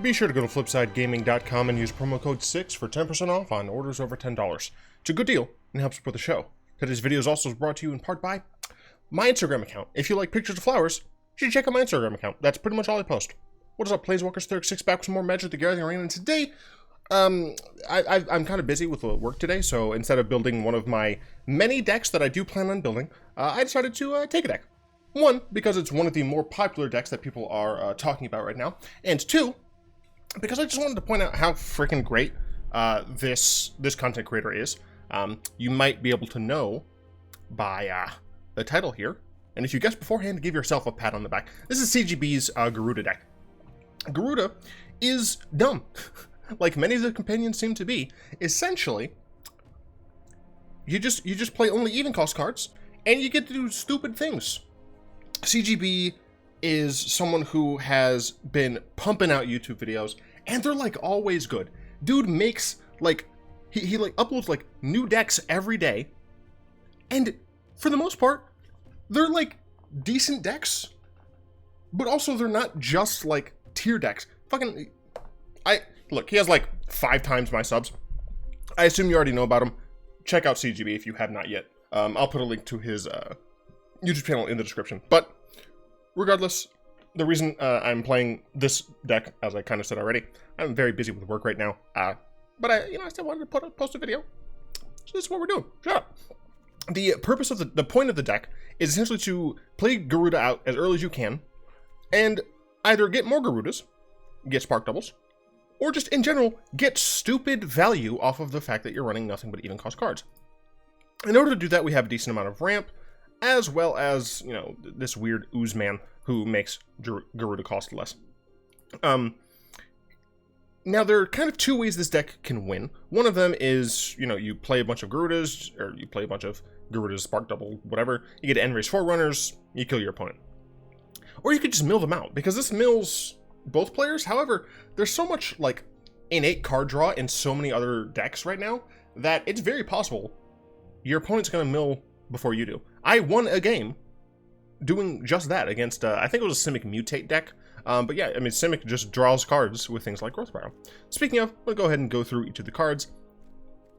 Be sure to go to flipsidegaming.com and use promo code 6 for 10% off on orders over $10. It's a good deal and helps support the show. Today's video is also brought to you in part by my Instagram account. If you like pictures of flowers, you should check out my Instagram account. That's pretty much all I post. What is up, Planeswalkers? 36 back with some more Magic the Gathering Arena, and today, I'm kind of busy with work today, so instead of building one of my many decks that I do plan on building, I decided to take a deck. One, because it's one of the more popular decks that people are talking about right now, and two, because I just wanted to point out how freaking great this content creator is. You might be able to know by the title here, and if you guessed beforehand, give yourself a pat on the back. This is CGB's Gyruda deck. Gyruda is dumb, like many of the companions seem to be. Essentially, you just play only even cost cards, and you get to do stupid things. CGB is someone who has been pumping out YouTube videos, and they're like always good. Dude makes like he like uploads like new decks every day, and for the most part, they're like decent decks, but also they're not just like tier decks. Fucking, look, he has like 5 times my subs. I assume you already know about him. Check out CGB if you have not yet. I'll put a link to his YouTube channel in the description. But regardless, the reason I'm playing this deck, as I kind of said already, I'm very busy with work right now. But I still wanted to post a video. So this is what we're doing. Shut up. The purpose of the point of the deck is essentially to play Gyruda out as early as you can, and either get more Gyrudas, get spark doubles, or just in general get stupid value off of the fact that you're running nothing but even cost cards. In order to do that, we have a decent amount of ramp, as well as, this weird ooze man who makes Gyruda cost less. Now, there are kind of 2 ways this deck can win. One of them is, you play a bunch of Gyrudas, or you play a bunch of Gyrudas, Spark Double, whatever. You get End-Raze Forerunners, you kill your opponent. Or you could just mill them out, because this mills both players. However, there's so much, like, innate card draw in so many other decks right now, that it's very possible your opponent's going to mill before you do. I won a game doing just that against, I think it was a Simic Mutate deck. But yeah, Simic just draws cards with things like Growth Spiral. Speaking of, I'm going to go ahead and go through each of the cards.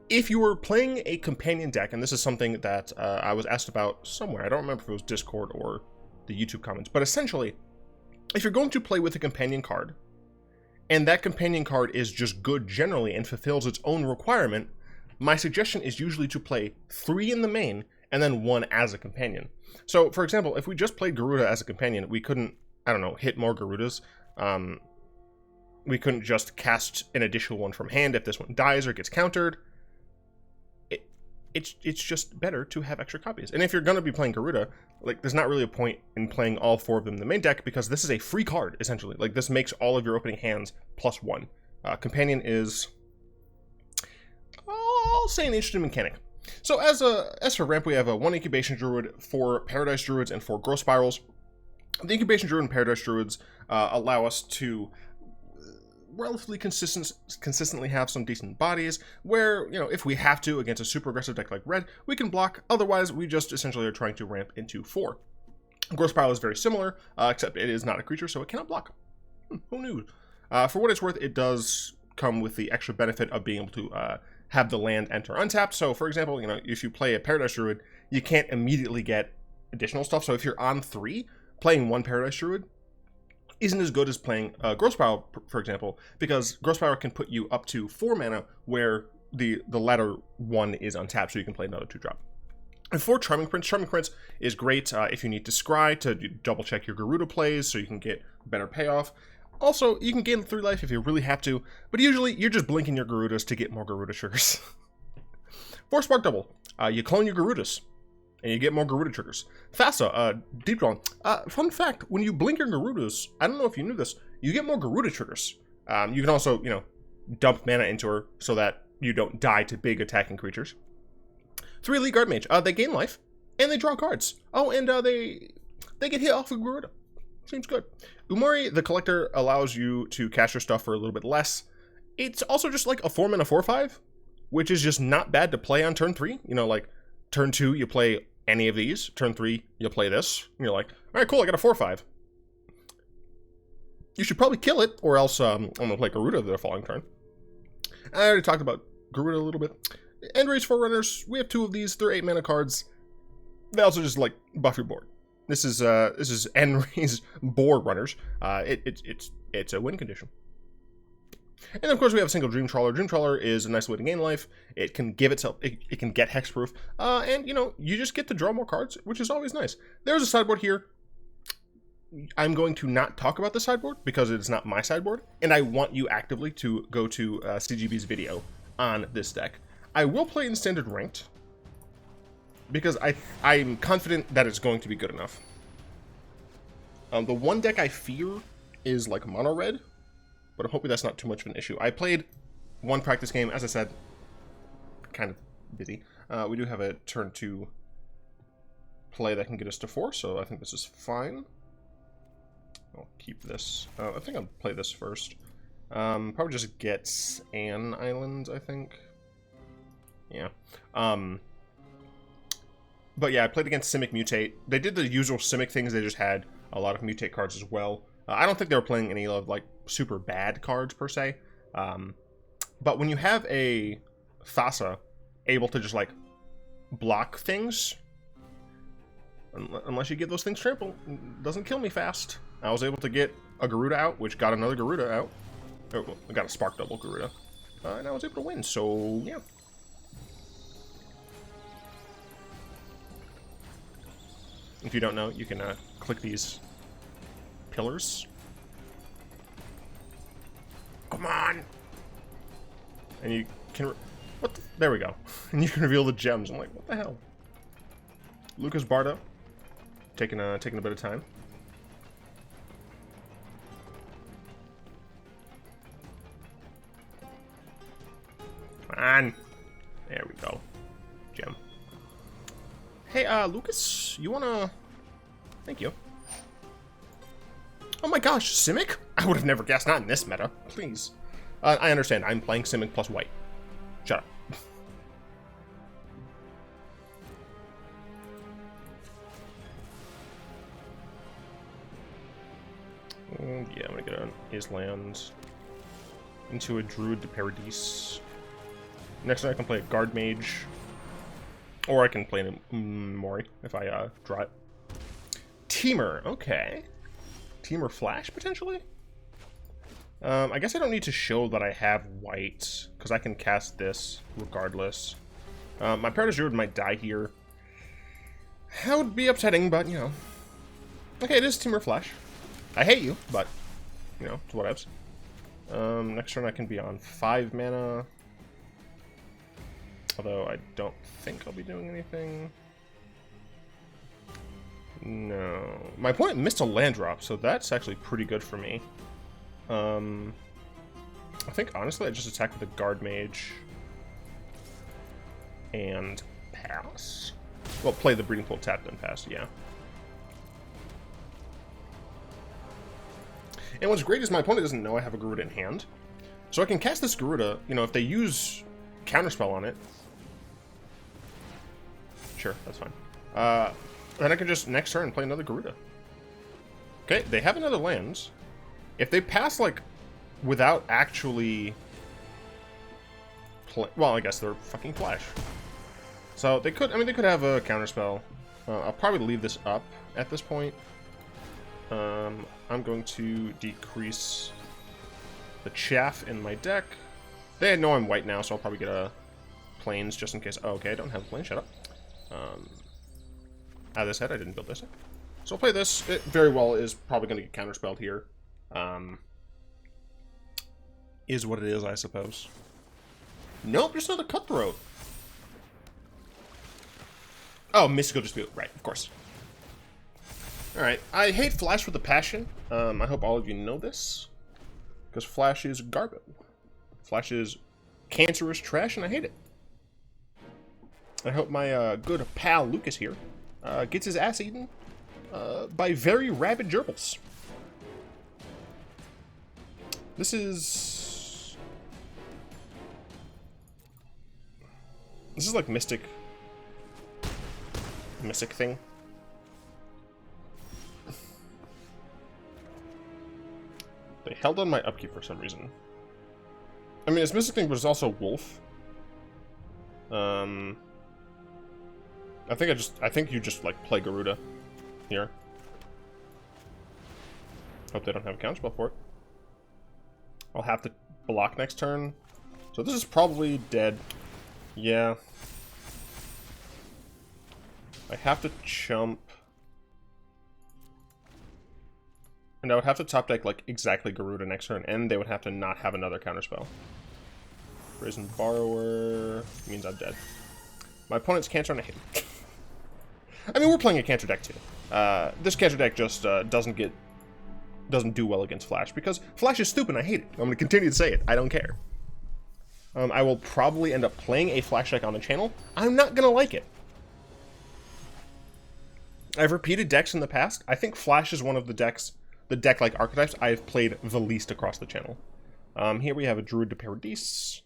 If you were playing a companion deck, and this is something that I was asked about somewhere, I don't remember if it was Discord or the YouTube comments, but essentially, if you're going to play with a companion card, and that companion card is just good generally and fulfills its own requirement, my suggestion is usually to play 3 in the main, and then 1 as a companion. So, for example, if we just played Gyruda as a companion, we couldn't, hit more Gyrudas. We couldn't just cast an additional one from hand if this one dies or gets countered. It's just better to have extra copies. And if you're going to be playing Gyruda, like, there's not really a point in playing all 4 of them in the main deck, because this is a free card, essentially. Like, this makes all of your opening hands +1. Companion is, I'll say, an interesting mechanic. So as for ramp, we have a 1 Incubation Druid, 4 Paradise Druids, and 4 Growth Spirals. The Incubation Druid and Paradise Druids allow us to relatively consistently have some decent bodies, where, if we have to against a super aggressive deck like Red, we can block. Otherwise, we just essentially are trying to ramp into 4. Growth Spiral is very similar, except it is not a creature, so it cannot block. Who knew? For what it's worth, it does come with the extra benefit of being able to have the land enter untapped. So, for example, if you play a Paradise Druid, you can't immediately get additional stuff. So if you're on 3, playing 1 Paradise Druid isn't as good as playing Growth Spiral, for example, because Growth Spiral can put you up to 4 mana, where the latter one is untapped, so you can play another 2-drop. And 4 Charming Prince. Charming Prince is great if you need to scry to double check your Gyruda plays, so you can get better payoff. Also, you can gain 3 life if you really have to, but usually you're just blinking your Gyrudas to get more Gyruda triggers. 4 Spark Double. You clone your Gyrudas, and you get more Gyruda triggers. Thassa, Deep Drawn. Fun fact, when you blink your Gyrudas, I don't know if you knew this, you get more Gyruda triggers. You can also, dump mana into her so that you don't die to big attacking creatures. 3 Elite Guardmage. They gain life, and they draw cards. Oh, and they get hit off of Gyruda. Seems good. Umori, the Collector, allows you to cast your stuff for a little bit less. It's also just like a 4-mana 4/5, which is just not bad to play on turn 3. Like, turn 2, you play any of these. Turn 3, you'll play this. And you're like, all right, cool, I got a 4/5. you should probably kill it, or else I'm going to play Gyruda the following turn. I already talked about Gyruda a little bit. End-Raze Forerunners, we have 2 of these. They're 8 mana cards. They also just, like, buff your board. This is End-Raze Board Runners. It's a win condition. And of course we have a single Dream Trawler. Dream Trawler is a nice way to gain life. It can give itself, it can get hexproof. And, you know, you just get to draw more cards, which is always nice. There's a sideboard here. I'm going to not talk about the sideboard because it's not my sideboard. And I want you actively to go to CGB's video on this deck. I will play in Standard Ranked because I'm confident that it's going to be good enough. The one deck I fear is like mono red, but I'm hoping that's not too much of an issue. I played one practice game, as I said, kind of busy. We do have a turn 2 play that can get us to 4, so I think this is fine. I'll keep this. I think I'll play this first. Probably just get an island, I think. Yeah. But yeah, I played against Simic Mutate. They did the usual Simic things, they just had a lot of Mutate cards as well. I don't think they were playing any of, like, super bad cards, per se. But when you have a Thassa able to just, like, block things, unless you get those things trampled, it doesn't kill me fast. I was able to get a Gyruda out, which got another Gyruda out. Oh, I got a Spark Double Gyruda. And I was able to win, so, yeah. If you don't know, you can click these pillars. Come on! And you can... there we go. And you can reveal the gems. I'm like, what the hell? Lucas Bardo. Taking a bit of time. Come on! There we go. Gem. Hey, Lucas, you wanna... Thank you. Oh my gosh, Simic? I would have never guessed, not in this meta. Please. I understand, I'm playing Simic plus white. Shut up. Yeah, I'm gonna get on his lands. Into a Druid to Paradise. Next time I can play a Guardmage. Or I can play an Umori if I draw it. Temur, okay. Temur Flash, potentially? I guess I don't need to show that I have white, because I can cast this regardless. My Paradise Druid might die here. That would be upsetting, but, you know. Okay, it is Temur Flash. I hate you, but, you know, it's whatevs. Next turn I can be on 5 mana. Although I don't think I'll be doing anything. No. My opponent missed a land drop, so that's actually pretty good for me. I think, honestly, I just attack with a Guardmage. And pass. Well, play the Breeding Pool, tap, then pass, yeah. And what's great is my opponent doesn't know I have a Gyruda in hand. So I can cast this Gyruda, you know, if they use Counterspell on it. Sure, that's fine. Then I can just, next turn, play another Gyruda. Okay, they have another lands. If they pass, like, without actually... well, I guess they're fucking Flash. So they could, I mean, they could have a Counterspell. I'll probably leave this up at this point. I'm going to decrease the chaff in my deck. They know I'm white now, so I'll probably get a Plains just in case. Oh, okay, I don't have a Plains, shut up. Out of this head, I didn't build this deck. So I'll play this. It very well is probably going to get counterspelled here. Is what it is, I suppose. Nope, just another Cutthroat. Oh, Mystical Dispute. Right, of course. Alright, I hate Flash with a passion. I hope all of you know this. Because Flash is garbage. Flash is cancerous trash, and I hate it. I hope my good pal Lucas here gets his ass eaten by very rabid gerbils. This is like Mystic thing. They held on my upkeep for some reason. I mean, it's Mystic Thing, but it's also Wolf. I think you just, like, play Gyruda here. Hope they don't have a counterspell for it. I'll have to block next turn. So this is probably dead. Yeah. I have to chump. And I would have to top deck, like, exactly Gyruda next turn, and they would have to not have another counterspell. Brazen Borrower means I'm dead. My opponent's Cancer, and I hate him. I mean, we're playing a Cancer deck, too. This Cancer deck just doesn't do well against Flash, because Flash is stupid and I hate it. I'm going to continue to say it. I don't care. I will probably end up playing a Flash deck on the channel. I'm not going to like it. I've repeated decks in the past. I think Flash is one of the deck-like archetypes I've played the least across the channel. Here we have a Druid to Paradise.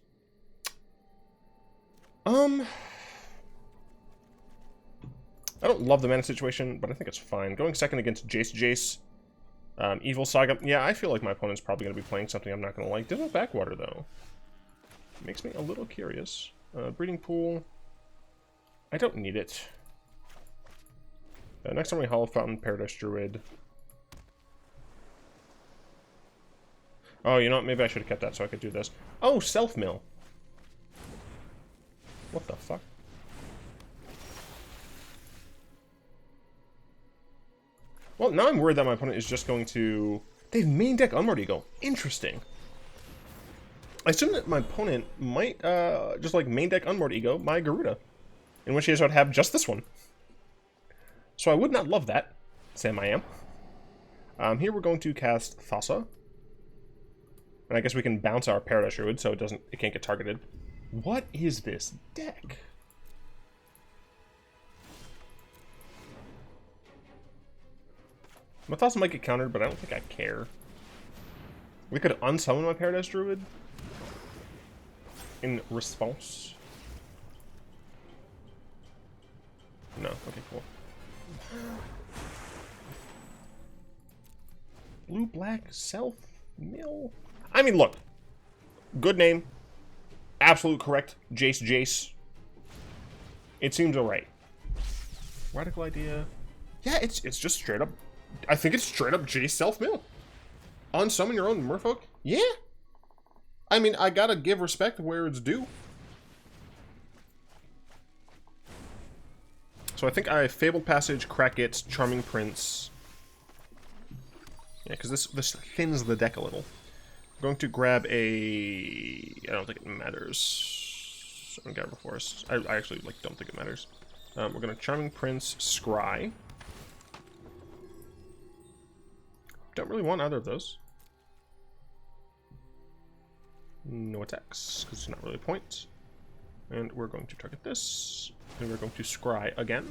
I don't love the mana situation, but I think it's fine. Going second against Jace. Evil Saga. Yeah, I feel like my opponent's probably going to be playing something I'm not going to like. Dismal Backwater, though. Makes me a little curious. Breeding Pool. I don't need it. Next time we Hallowed Fountain, Paradise Druid. Oh, you know what? Maybe I should have kept that so I could do this. Oh, Self-Mill. What the fuck? Well, now I'm worried that my opponent is just going to... They've main deck Unmarred Eagle. Interesting. I assume that my opponent might just like main deck Unmarred Eagle my Gyruda. In which case I would have just this one. So I would not love that. Sam I am. Here we're going to cast Thassa. And I guess we can bounce our Paradise Druid so it can't get targeted. What is this deck? My Thassa might get countered, but I don't think I care. We could unsummon my Paradise Druid in response. No, okay, cool. Blue-black self-mill? I mean, look. Good name. Absolute correct. Jace. It seems alright. Radical idea. Yeah, it's just straight up. I think it's straight up Jace self-mill. Unsummon your own merfolk? Yeah. I mean, I gotta give respect where it's due. So I think I Fabled Passage, Crack It, Charming Prince. Yeah, because this thins the deck a little. I'm going to grab a... I don't think it matters. I'm gonna grab a Forest. I actually don't think it matters. We're going to Charming Prince, Scry. Don't really want either of those. No attacks, because it's not really a point. And we're going to target this. And we're going to Scry again.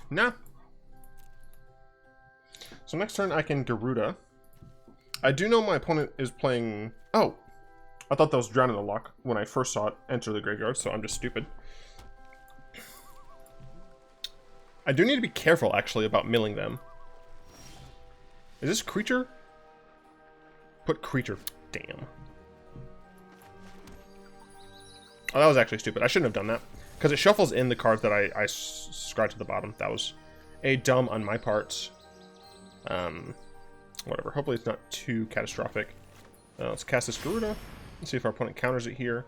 Nah. So next turn I can Gyruda. I do know my opponent is playing... Oh! I thought that was Drown in the Loch when I first saw it enter the graveyard, so I'm just stupid. I do need to be careful, actually, about milling them. Is this creature? Put creature. Damn. Oh, that was actually stupid. I shouldn't have done that. Because it shuffles in the cards that I scratched to the bottom. That was a dumb on my part. Whatever. Hopefully it's not too catastrophic. Let's cast this Gyruda. Let's see if our opponent counters it here.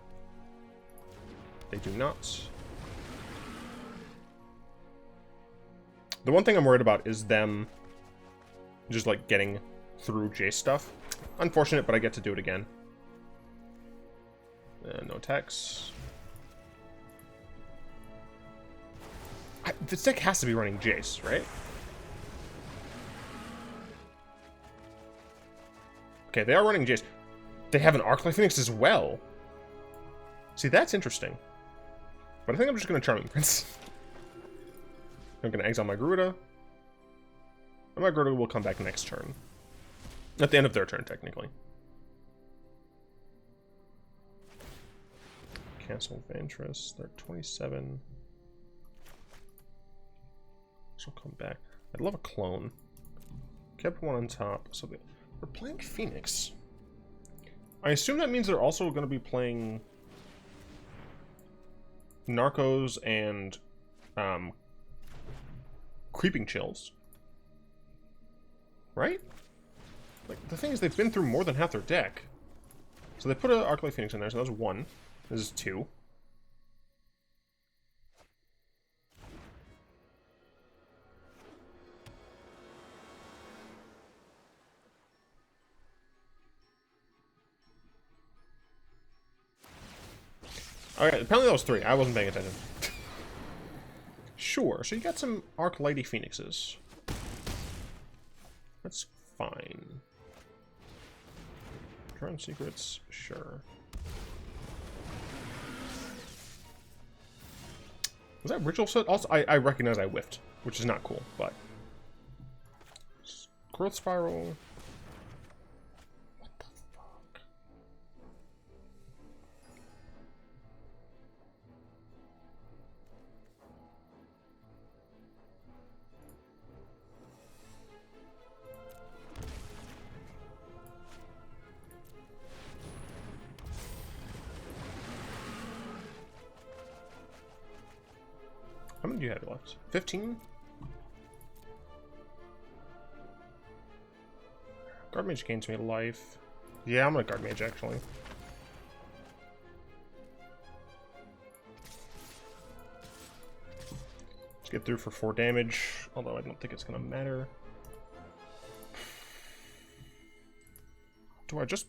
They do not. The one thing I'm worried about is them just, like, getting through Jace stuff. Unfortunate, but I get to do it again. No attacks. This deck has to be running Jace, right? Okay, they are running Jace. They have an Arclight Phoenix as well. See, that's interesting. But I think I'm just going to Charming Prince. I'm going to exile my Gyruda. And my Gyruda will come back next turn. At the end of their turn, technically. Cancel Ventress. They're 27. This will come back. I'd love a clone. Kept one on top. So they're playing Phoenix. I assume that means they're also going to be playing Narcos and Creeping Chills. Right? Like, the thing is, they've been through more than half their deck. So they put an Arclight Phoenix in there, so that was 1. This is 2. Alright, apparently that was 3. I wasn't paying attention. Sure, so you got some Arclighty Phoenixes. That's fine. Drone secrets, sure. Was that ritual set? Also, I recognize I whiffed, which is not cool, but growth spiral. What the fuck? How many do you have left? 15? Guardmage gains me life. Yeah, I'm gonna Guardmage actually. Let's get through for 4 damage, although I don't think it's gonna matter. Do I just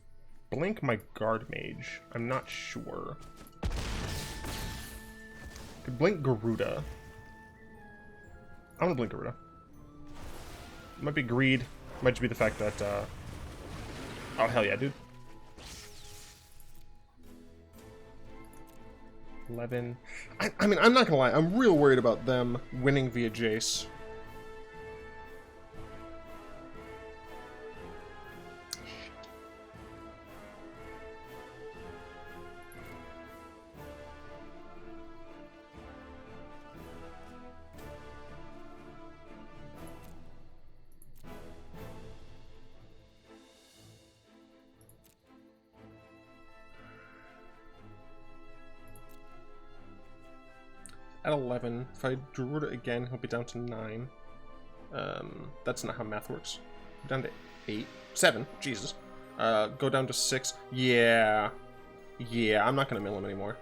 blink my Guardmage? I'm not sure. Could blink Gyruda. I'm gonna blink Gyruda. Might be greed. Might just be the fact that, oh, hell yeah, dude. 11. I mean, I'm not gonna lie. I'm real worried about them winning via Jace. At 11. If I Druid again, he'll be down to 9. That's not how math works. Down to 8. 7. Jesus. Go down to 6. Yeah. Yeah, I'm not going to mill him anymore.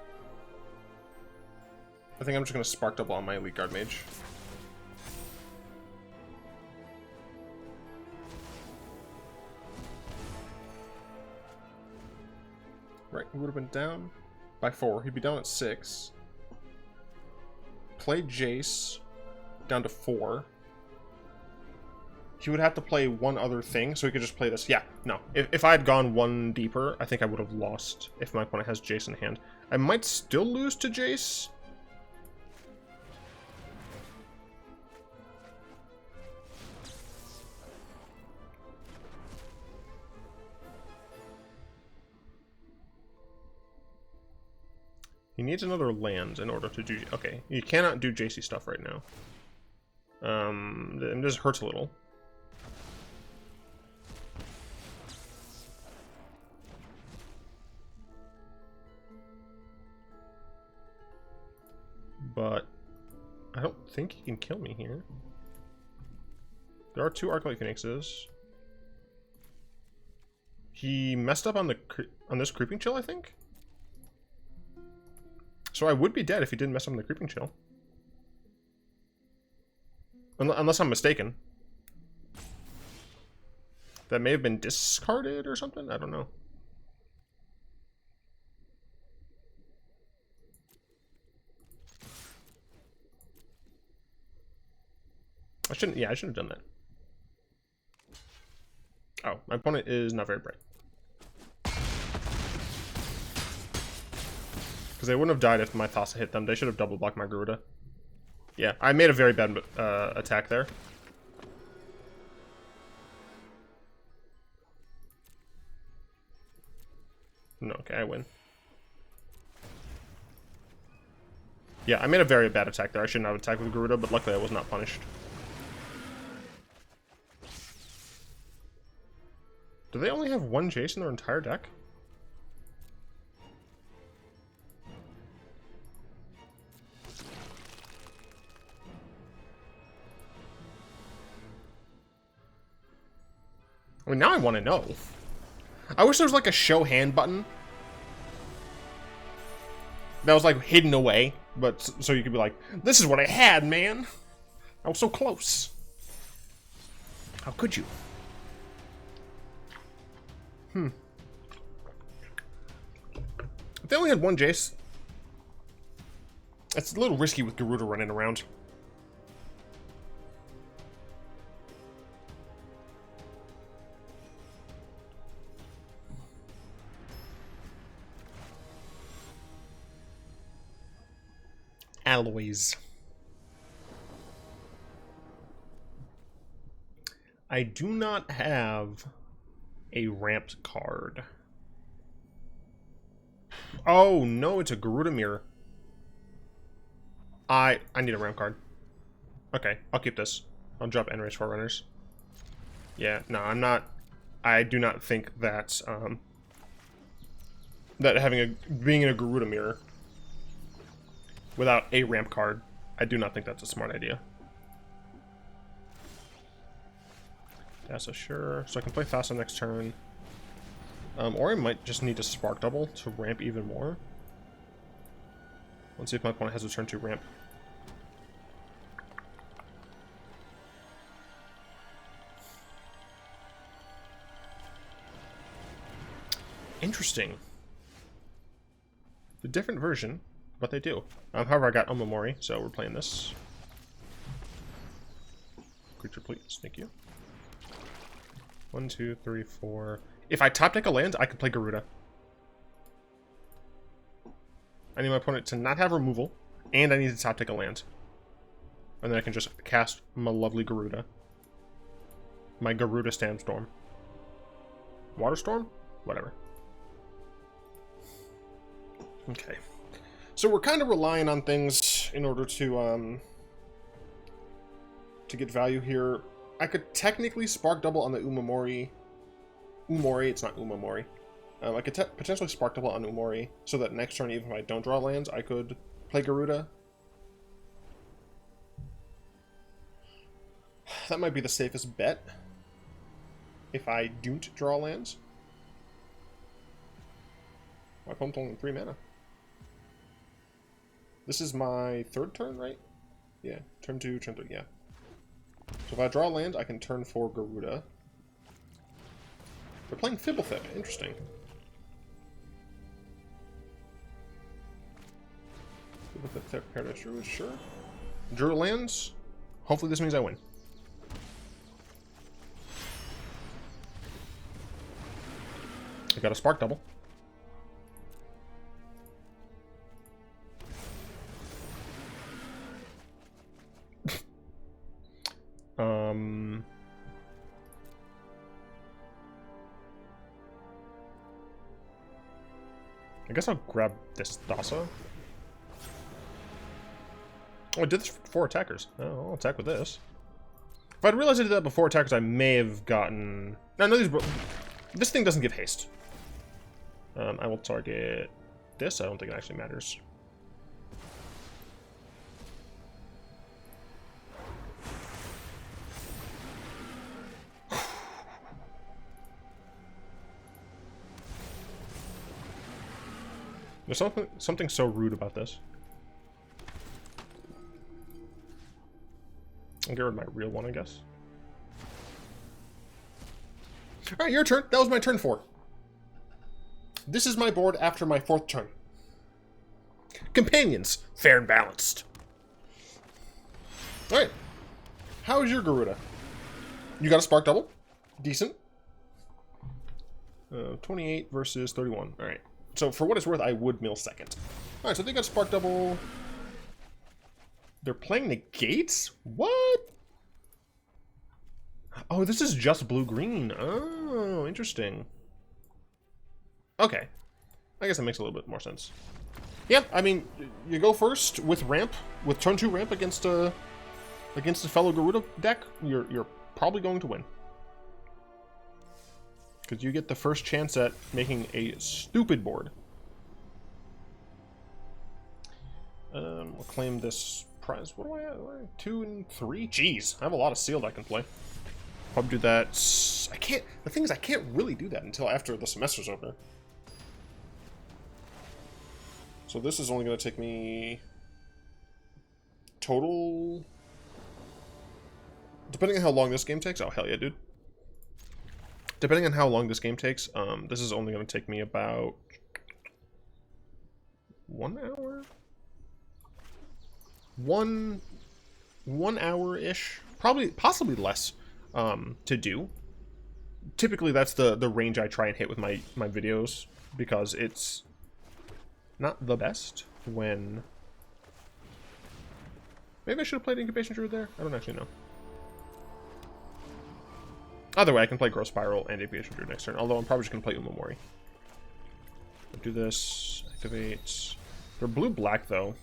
I think I'm just going to Spark Double on my Elite Guardmage. Right, he would have been down by 4. He'd be down at 6. Play Jace down to 4. He would have to play one other thing, so he could just play this. Yeah, no. If I had gone one deeper, I think I would have lost if my opponent has Jace in hand. I might still lose to Jace. He needs another land in order to do... Okay, you cannot do JC stuff right now. And this hurts a little. But I don't think he can kill me here. There are 2 Arclight Phoenixes. He messed up on this Creeping Chill, I think? So I would be dead if he didn't mess up on the Creeping Chill. Unless I'm mistaken. That may have been discarded or something? I don't know. I shouldn't have done that. Oh, my opponent is not very bright. Because they wouldn't have died if my Thassa hit them. They should have double blocked my Gyruda. Yeah, I made a very bad attack there. No, okay, I win. Yeah, I made a very bad attack there. I shouldn't have attacked with Gyruda, but luckily I was not punished. Do they only have one Jace in their entire deck? I mean, now I want to know. I wish there was like a show hand button that was like hidden away, but so you could be like, this is what I had, man. I was so close. How could you? If they only had one Jace, it's a little risky with Gyruda running around. Alloys. I do not have a ramped card. Oh no, it's a Gyruda mirror. I need a ramp card. Okay, I'll keep this. I'll drop End-Raze Forerunners. Yeah, no, I'm not. I do not think that that being in a Gyruda mirror without a ramp card, I do not think that's a smart idea. Thassa, sure. So I can play Thassa next turn. Or I might just need to Spark Double to ramp even more. Let's see if my opponent has a turn 2 ramp. Interesting. The different version, but they do. However, I got Umori, so we're playing this. Creature, please. Thank you. 1, 2, 3, 4. If I top deck a land, I could play Gyruda. I need my opponent to not have removal, and I need to top deck a land. And then I can just cast my lovely Gyruda. My Gyruda Sandstorm. Water Storm? Whatever. Okay. So we're kind of relying on things in order to get value here. I could technically Spark Double on the Umori. It's not Umori. I could potentially Spark Double on Umori, so that next turn, even if I don't draw lands, I could play Gyruda. That might be the safest bet, if I don't draw lands. My opponent's only 3 mana. This is my 3rd turn, right? Yeah, turn 2, turn 3, yeah. So if I draw land, I can turn 4 Gyruda. They're playing Fibblethip. Interesting. Fibblethip, Paradise Druid, sure. Drew lands. Hopefully this means I win. I got a Spark Double. I guess I'll grab this Thassa. Oh, I did this for 4 attackers. Oh, I'll attack with this. If I'd realized I did that before attackers, I may have gotten... No, this thing doesn't give haste. I will target this. I don't think it actually matters. There's something so rude about this. I'll get rid of my real one, I guess. Alright, your turn. That was my turn 4. This is my board after my 4th turn. Companions. Fair and balanced. Alright. How is your Gyruda? You got a Spark Double. Decent. 28 versus 31. Alright. So, for what it's worth, I would mill 2nd. Alright, so they got Spark Double. They're playing Negates? What? Oh, this is just blue-green. Oh, interesting. Okay. I guess that makes a little bit more sense. Yeah, I mean, you go first with ramp, with turn 2 ramp against a fellow Gyruda deck, you're probably going to win. Because you get the first chance at making a stupid board. We'll claim this prize. What do I have? 2 and 3? Jeez, I have a lot of sealed I can play. Probably do that. I can't. The thing is, I can't really do that until after the semester's over. So this is only going to take me total. Depending on how long this game takes. Oh hell yeah, dude. Depending on how long this game takes, this is only going to take me about 1 hour. 1 hour-ish, possibly less, to do. Typically, that's the range I try and hit with my videos, because it's not the best when... Maybe I should have played Incubation Druid there? I don't actually know. Either way, I can play Growth Spiral and Incubation Druid next turn, although I'm probably just going to play Umori. Do this, activate... They're blue-black, though.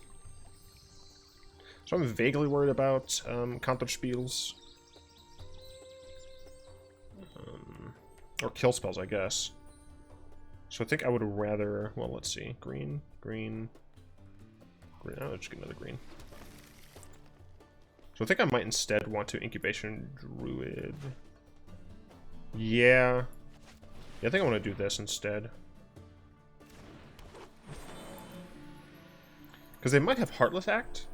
So I'm vaguely worried about counter spells. Or kill spells, I guess. So I think I would rather... Well, let's see. Green, green, green. Oh, let's just get another green. So I think I might instead want to Incubation Druid. Yeah. Yeah, I think I want to do this instead. Because they might have Heartless Act.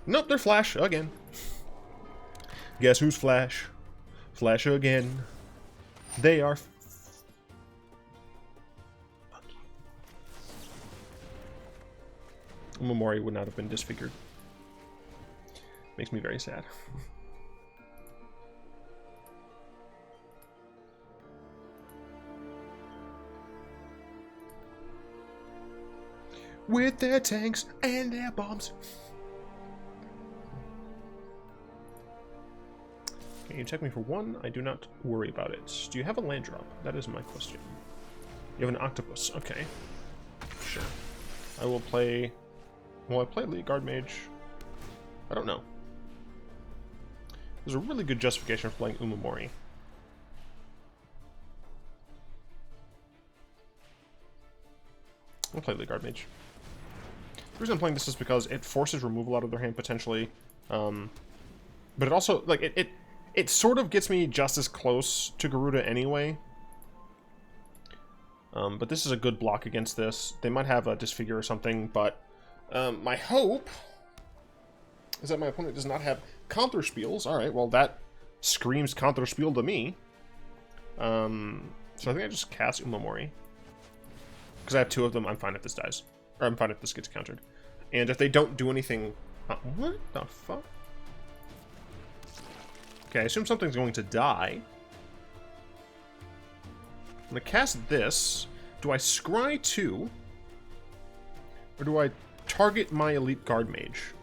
Nope, they're Flash again. Guess who's Flash? Flash again. They are... Umori would not have been disfigured. Makes me very sad. With their tanks and their bombs. Okay, you check me for 1. I do not worry about it. Do you have a land drop? That is my question. You have an octopus. Okay. Sure. I will play... Well, I play Elite Guardmage. I don't know. There's a really good justification for playing Umori. I'll play Elite Guardmage. The reason I'm playing this is because it forces removal out of their hand potentially. But it also, like, it sort of gets me just as close to Gyruda anyway. But this is a good block against this. They might have a Disfigure or something, but my hope is that my opponent does not have counter spells. Alright, well that screams counter spell to me. So I think I just cast Umori. Because I have 2 of them, I'm fine if this dies. Or I'm fine if this gets countered. And if they don't do anything... what the fuck? Okay, I assume something's going to die. I'm going to cast this. Do I scry 2? Or do I target my Elite Guardmage?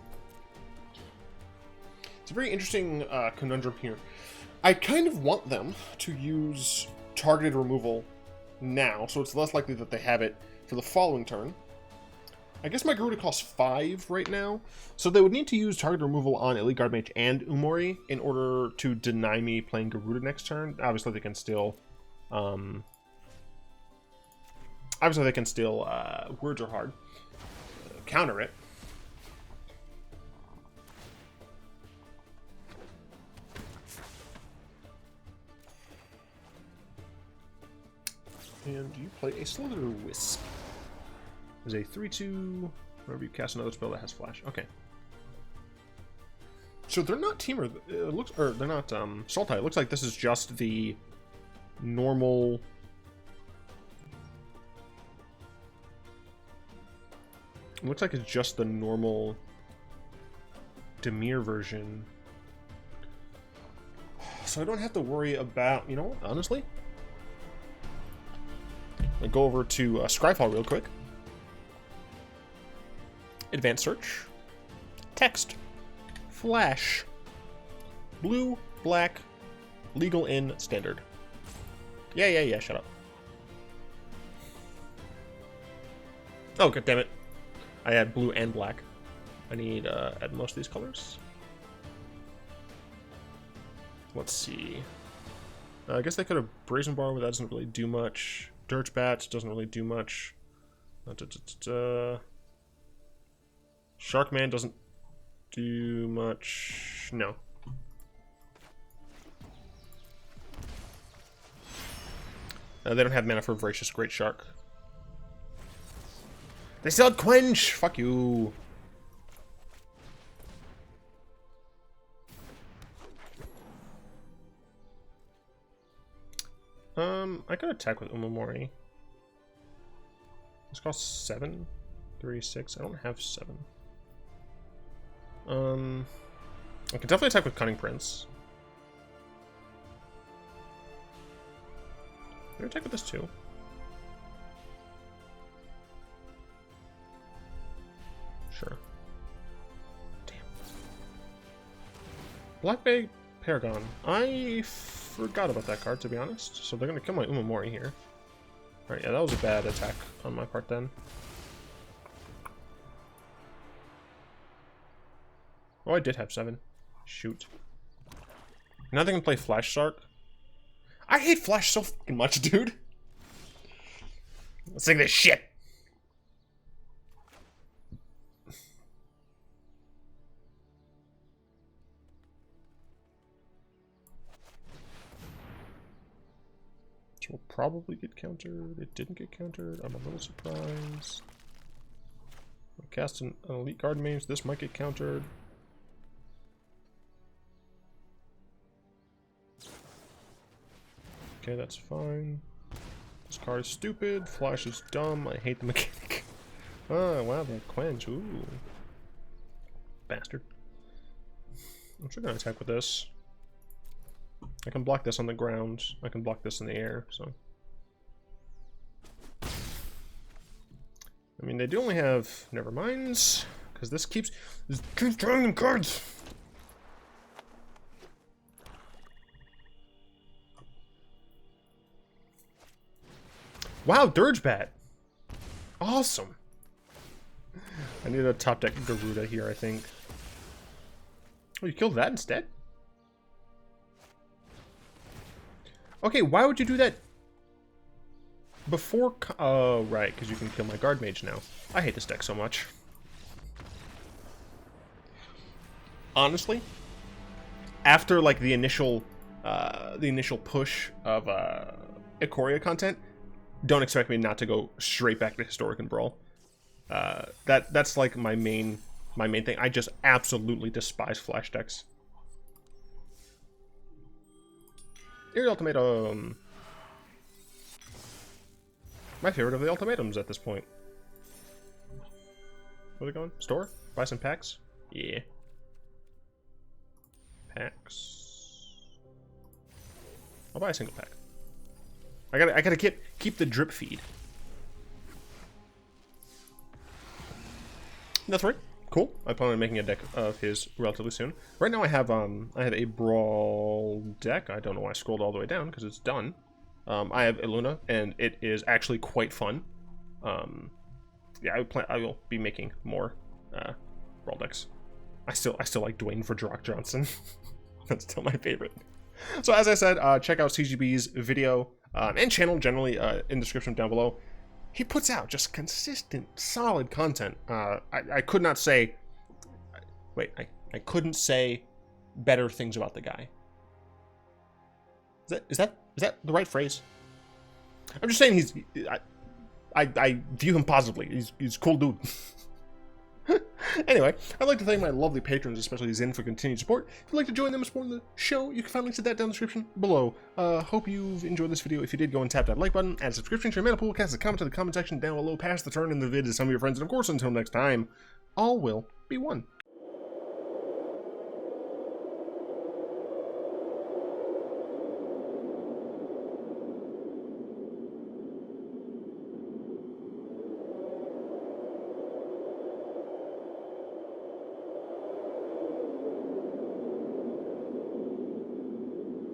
It's a very interesting conundrum here. I kind of want them to use targeted removal now, so it's less likely that they have it for the following turn. I guess my Gyruda costs 5 right now, so they would need to use target removal on Elite Guardmage and Umori in order to deny me playing Gyruda next turn. Obviously, they can still... words are hard. Counter it. And you play a Slither Wisp. Is a 3/2. Whenever you cast another spell that has flash. Okay. So they're not Temur. It looks, or they're not Sultai. It looks like this is just the normal. It looks like it's just the normal Dimir version. So I don't have to worry about. You know what? Honestly, I'll go over to Scryfall real quick. Advanced search. Text. Flash. Blue, black, legal in, standard. Yeah, shut up. Oh, god damn it. I had blue and black. I need add most of these colors. Let's see. I guess they could have Brazen Bar, but that doesn't really do much. Dirge Bat doesn't really do much. Sharkman doesn't do much. No. They don't have mana for Voracious Great Shark. They still had Quench! Fuck you. I could attack with Umori. This costs 7, 3, 6. I don't have 7. I can definitely attack with Cunning Prince. Can I attack with this too? Sure. Damn. Black Bay Paragon. I forgot about that card, to be honest. So they're gonna kill my Umori here. Alright, yeah, that was a bad attack on my part then. Oh, I did have 7. Shoot. Now they can play Flash Shark. I hate Flash so fucking much, dude. Let's take this shit. Which will probably get countered. It didn't get countered. I'm a little surprised. I'll cast an Elite Guardmage. This might get countered. Okay, that's fine. This card is stupid. Flash is dumb. I hate the mechanic. Oh, wow, that Quench. Ooh. Bastard. I'm sure gonna attack with this. I can block this on the ground. I can block this in the air, so. I mean, they do only have Neverminds, because this keeps drawing them cards. Wow, Dirge Bat. Awesome. I need a top deck Gyruda here, I think. Oh, you killed that instead? Okay, why would you do that before? Oh, right, because you can kill my guard mage now. I hate this deck so much. Honestly, after like the initial push of ikoria content, don't expect me not to go straight back to Historic and Brawl. That's like my main thing. I just absolutely despise Flash decks. Eerie Ultimatum. My favorite of the ultimatums at this point. Where are they going? Store? Buy some packs? Yeah. Packs. I'll buy a single pack. I gotta keep the drip feed. That's right. Cool. I plan on making a deck of his relatively soon. Right now I have a Brawl deck. I don't know why I scrolled all the way down because it's done. I have Illuna and it is actually quite fun. Yeah, I will be making more Brawl decks. I still like Dwayne for Drock Johnson. That's still my favorite. So as I said, check out CGB's video and channel generally in the description down below. He puts out just consistent, solid content. I could not say... Wait, I couldn't say better things about the guy. Is that the right phrase? I'm just saying I view him positively. He's a cool dude. Anyway, I'd like to thank my lovely patrons, especially Zin, for continued support. If you'd like to join them and support the show, you can find links to that down in the description below. Hope you've enjoyed this video. If you did, go and tap that like button, add a subscription to your mana pool, cast a comment in the comment section down below, pass the turn in the vid to some of your friends, and of course, until next time, all will be one.